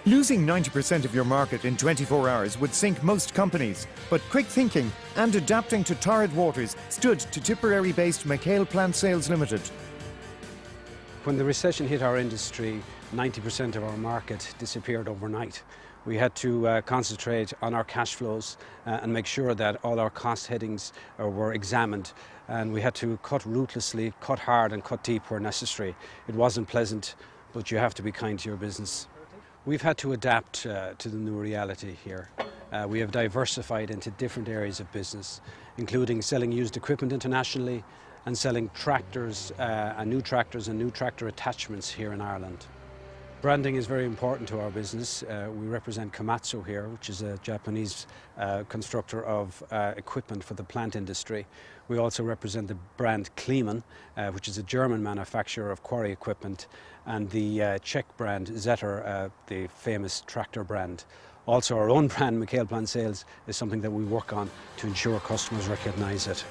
Losing 90% of your market in 24 hours would sink most companies, but quick thinking and adapting to torrid waters stood to Tipperary-based McHale Plant Sales Limited. When the recession hit our industry, 90% of our market disappeared overnight. We had to concentrate on our cash flows and make sure that all our cost headings were examined, and we had to cut ruthlessly, cut hard and cut deep where necessary. It wasn't pleasant, but you have to be kind to your business. We've had to adapt to the new reality here. We have diversified into different areas of business, including selling used equipment internationally and selling tractors and new tractor attachments here in Ireland. Branding is very important to our business. We represent Komatsu here, which is a Japanese constructor of equipment for the plant industry. We also represent the brand Kleemann, which is a German manufacturer of quarry equipment, and the Czech brand Zetor, the famous tractor brand. Also, our own brand, McHale Plant Sales, is something that we work on to ensure customers recognise it.